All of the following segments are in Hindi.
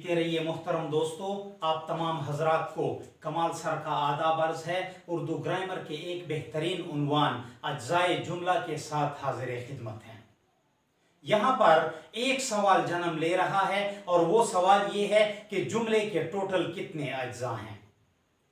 देखते रहिए मोहतरम दोस्तों, आप तमाम हजरात को कमाल सर का आदाब अर्ज है। उर्दू ग्रामर के एक बेहतरीन उन्वान अज्जाए जुमला के साथ हाजिर खिदमत हैं। यहाँ पर एक सवाल जन्म ले रहा है और वो सवाल ये है कि जुमले के टोटल कितने अज्जा हैं।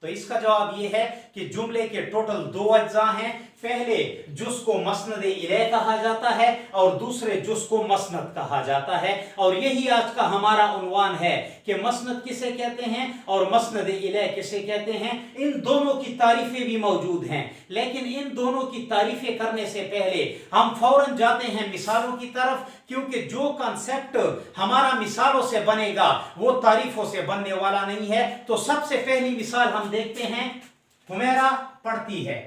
तो इसका जवाब ये है कि जुमले के टोटल दो अज्जा हैं। पहले जुज़ को मसनद इलैह कहा जाता है और दूसरे जुज़ को मसनद कहा जाता है। और यही आज का हमारा उन्वान है कि मसनद किसे कहते हैं और मसनद इलैह किसे कहते हैं। इन दोनों की तारीफें भी मौजूद हैं, लेकिन इन दोनों की तारीफें करने से पहले हम फौरन जाते हैं मिसालों की तरफ, क्योंकि जो कॉन्सेप्ट हमारा मिसालों से बनेगा वो तारीफों से बनने वाला नहीं है। तो सबसे पहली मिसाल हम देखते हैं, हुमैरा पढ़ती है।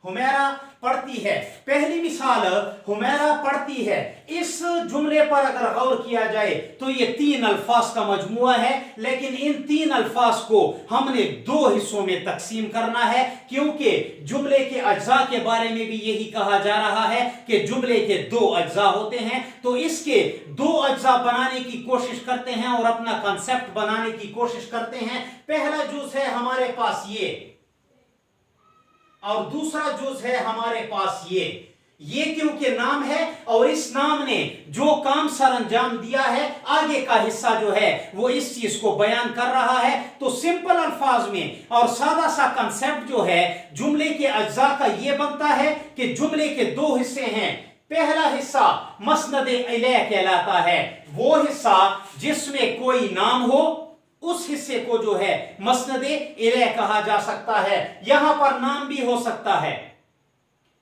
हुमैरा पढ़ती है, पहली मिसाल हुमैरा पढ़ती है। इस जुमले पर अगर गौर किया जाए तो ये तीन अल्फाज का मजमुआ है, लेकिन इन तीन अल्फाज को हमने दो हिस्सों में तकसीम करना है, क्योंकि जुमले के अज्जा के बारे में भी यही कहा जा रहा है कि जुमले के दो अज्जा होते हैं। तो इसके दो अज्जा बनाने की कोशिश करते हैं और अपना कंसेप्ट बनाने की कोशिश करते हैं। पहला जुज है हमारे पास ये और दूसरा जुज है हमारे पास ये क्योंकि नाम है और इस नाम ने जो काम सर अंजाम दिया है, आगे का हिस्सा जो है वो इस चीज को बयान कर रहा है। तो सिंपल अल्फाज में और सादा सा कंसेप्ट जो है जुमले के अज्जा का ये बनता है कि जुमले के दो हिस्से हैं। पहला हिस्सा मसनद इलैह कहलाता है, वो हिस्सा जिसमें कोई नाम हो, उस हिस्से को जो है मसनद इलैह कहा जा सकता है। यहां पर नाम भी हो सकता है,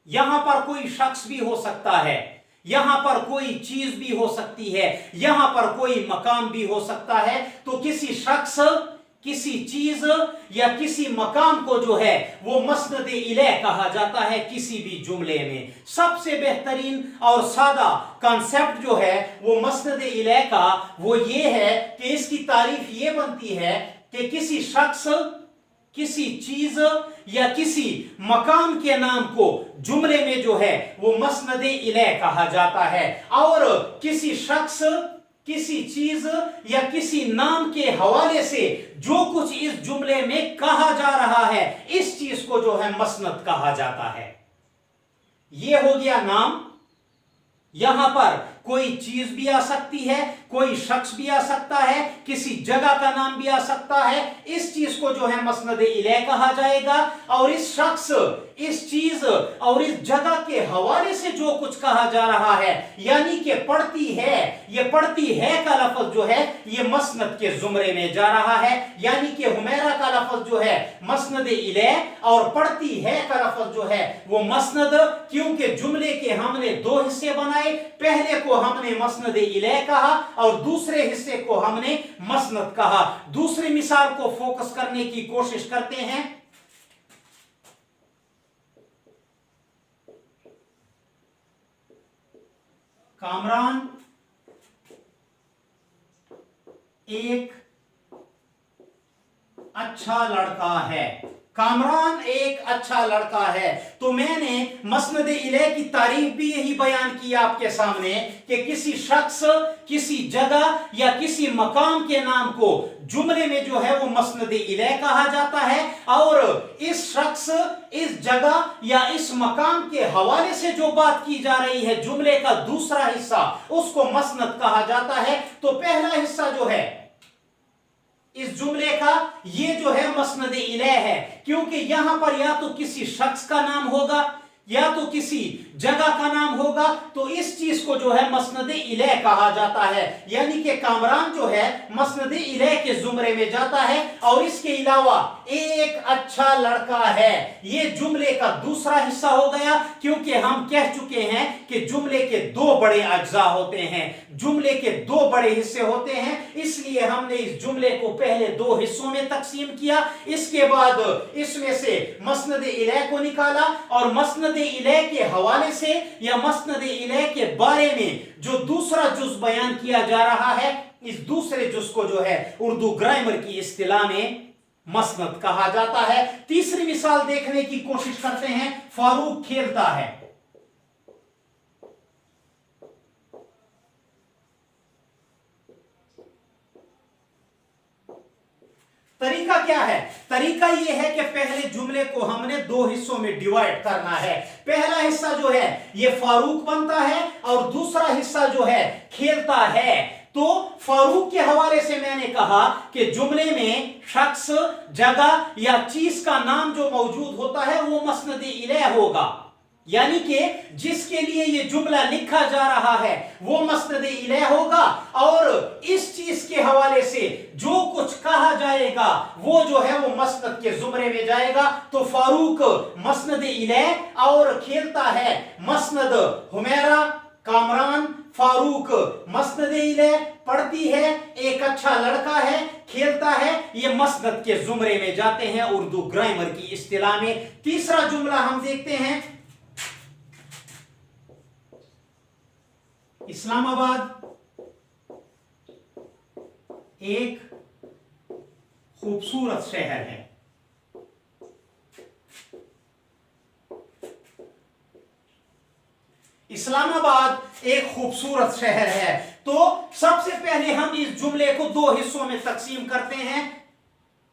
यहां पर कोई शख्स भी हो सकता है, यहां पर कोई चीज भी हो सकती है, यहां पर कोई मकाम भी हो सकता है। तो किसी शख्स, किसी चीज या किसी मकाम को जो है वो मसनद इलैह कहा जाता है किसी भी जुमले में। सबसे बेहतरीन और सादा कॉन्सेप्ट जो है वो मसनद इलैह का वो ये है कि इसकी तारीफ ये बनती है कि किसी शख्स, किसी चीज या किसी मकाम के नाम को जुमले में जो है वो मसनद इलैह कहा जाता है, और किसी शख्स, किसी चीज या किसी नाम के हवाले से जो कुछ इस जुमले में कहा जा रहा है, इस चीज को जो है मसनद कहा जाता है। यह हो गया नाम। यहां पर कोई चीज भी आ सकती है, कोई शख्स भी आ सकता है, किसी जगह का नाम भी आ सकता है। इस चीज को जो है मसनद इलैह कहा जाएगा, और इस शख्स, इस चीज और इस जगह के हवाले से जो कुछ कहा जा रहा है, यानी कि पढ़ती है, ये पढ़ती है का लफ्ज जो है ये मसनद के जुमरे में जा रहा है। यानी कि हुमैरा का लफ्ज जो है मसनद इलैह और पढ़ती है का लफ्ज जो है वो मसनद, क्योंकि जुमले के हमने दो हिस्से बनाए। पहले को हमने मसनद इलैह कहा और दूसरे हिस्से को हमने मसनद कहा। दूसरी मिसाल को फोकस करने की कोशिश करते हैं। कामरान एक अच्छा लड़का है। कामरान एक अच्छा लड़का है। तो मैंने मसनद इलैह की तारीफ भी यही बयान की आपके सामने कि किसी शख्स, किसी जगह या किसी मकाम के नाम को जुमले में जो है वो मसनद इलैह कहा जाता है, और इस शख्स, इस जगह या इस मकाम के हवाले से जो बात की जा रही है, जुमले का दूसरा हिस्सा, उसको मसनद कहा जाता है। तो पहला हिस्सा जो है इस जुमले का ये जो है मसनद इलैह है, क्योंकि यहां पर या तो किसी शख्स का नाम होगा या तो किसी जगह का नाम होगा। तो इस चीज को जो है मसनद इलैह कहा जाता है, यानी कि कामरान जो है मसनद इलैह के जुमरे में जाता है। और इसके अलावा एक अच्छा लड़का है, ये जुमले का दूसरा हिस्सा हो गया, क्योंकि हम कह चुके हैं कि जुमले के दो बड़े अज्जा होते हैं, जुमले के दो बड़े हिस्से होते हैं। इसलिए हमने इस जुमले को पहले दो हिस्सों में तकसीम किया, इसके बाद इसमें से मसनद इलैह को निकाला, और मसनद इलैह के हवाले से या मसनद इलैह के बारे में जो दूसरा जुज बयान किया जा रहा है, इस दूसरे जुज को जो है उर्दू ग्रामर की इस्तिलाह में मसनद कहा जाता है। तीसरी मिसाल देखने की कोशिश करते हैं, फारूक खेलता है। तरीका क्या है? तरीका यह है कि पहले जुमले को हमने दो हिस्सों में डिवाइड करना है। पहला हिस्सा जो है यह फारूक बनता है और दूसरा हिस्सा जो है खेलता है। तो फारूक के हवाले से मैंने कहा कि जुमले में शख्स, जगह या चीज का नाम जो मौजूद होता है वो मसनद इलैह होगा, यानी कि जिसके लिए ये जुमला लिखा जा रहा है वो मसनद इलैह होगा, और इस चीज के हवाले से जो कुछ कहा जाएगा वो जो है वो मसनद के जुमरे में जाएगा। तो फारूक मसनद इलैह और खेलता है मसनद। हुमैरा, कामरान, फारूक मसनद इलैह, पढ़ती है, एक अच्छा लड़का है, खेलता है, ये मसनद के जुमरे में जाते हैं उर्दू ग्रामर की इस्तिलाह में। तीसरा जुमला हम देखते हैं, इस्लामाबाद एक खूबसूरत शहर है। इस्लामाबाद एक खूबसूरत शहर है। तो सबसे पहले हम इस जुमले को दो हिस्सों में तकसीम करते हैं।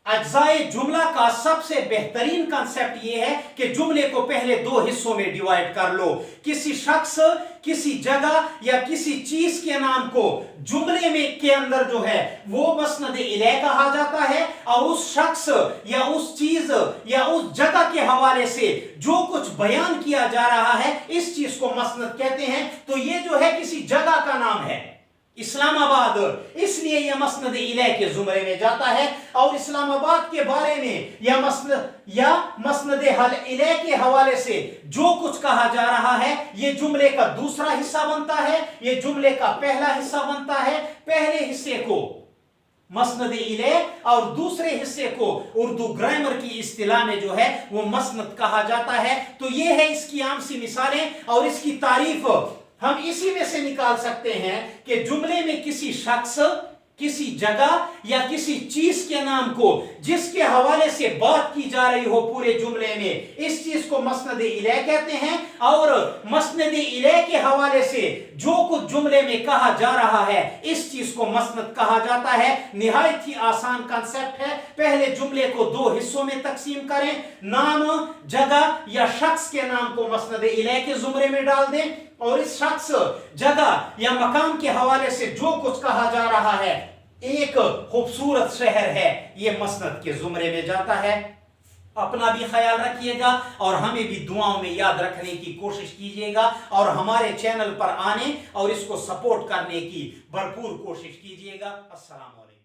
अज्जाए जुमला का सबसे बेहतरीन कंसेप्ट यह है कि जुमले को पहले दो हिस्सों में डिवाइड कर लो। किसी शख्स, किसी जगह या किसी चीज के नाम को जुमले में के अंदर जो है वो मसनद इलैह कहा जाता है, और उस शख्स या उस चीज या उस जगह के हवाले से जो कुछ बयान किया जा रहा है इस चीज को मसनद कहते हैं। तो ये जो है किसी जगह का नाम है इस्लामाबाद, इसलिए यह मसनद इलैह के जुमरे में जाता है। और इस्लामाबाद के बारे में या मसनद हल इलैह के हवाले से जो कुछ कहा जा रहा है यह जुमले का दूसरा हिस्सा बनता है, यह जुमले का पहला हिस्सा बनता है। पहले हिस्से को मसनद इलैह और दूसरे हिस्से को उर्दू ग्रामर की इस्तिलाह में जो है वो मसनद कहा जाता है। तो ये है इसकी आम सी मिसालें, और इसकी तारीफ हम इसी में से निकाल सकते हैं कि जुमले में किसी शख्स, किसी जगह या किसी चीज के नाम को जिसके हवाले से बात की जा रही हो पूरे जुमले में, इस चीज को मसनद इलैह कहते हैं। और मसनद इलैह के हवाले से जो कुछ जुमले में कहा जा रहा है इस चीज को मसनद कहा जाता है। निहायत ही आसान कंसेप्ट है। पहले जुमले को दो हिस्सों में तकसीम करें, नाम, जगह या शख्स के नाम को मसनद इलैह के जुमरे में डाल दें, और इस शख्स, जगह या मकाम के हवाले से जो कुछ कहा जा रहा है, एक खूबसूरत शहर है, यह मसनद के जुमरे में जाता है। अपना भी ख्याल रखिएगा और हमें भी दुआओं में याद रखने की कोशिश कीजिएगा, और हमारे चैनल पर आने और इसको सपोर्ट करने की भरपूर कोशिश कीजिएगा। अस्सलाम वालेकुम।